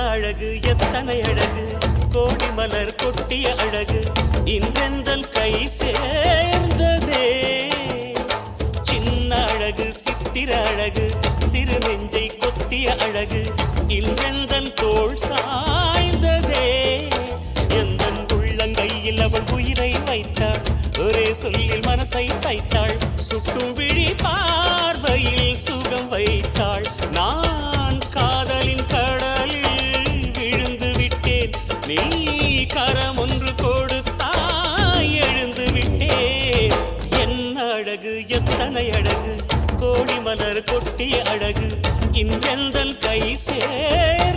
அழகு எத்தனை அழகு கோடி மலர் கொட்டிய அழகு இன்றெந்தன் கை சேர்ந்ததே சின்ன அழகு சித்திர அழகு சிறு நெஞ்சை கொத்திய அழகு இன்றெந்தன் தோள் சாய்ந்ததே எந்தன் உள்ளங்கையில் அவள் உயிரை வைத்தாள் ஒரே சொல்லில் மனசை தைத்தாள் சுட்டும் விழி பார்வையில் சுகம் வைத்தாள் நான் காதலின் கடலில் விழுந்து விட்டேன் நீ கரம் ஒன்று கொடுத்தாய் எழுந்து விட்டேன் என்ன அழகு எத்தனை அழகு கோடி மலர் கொட்டிய அழகு இன்றெந்தன் கை சேர்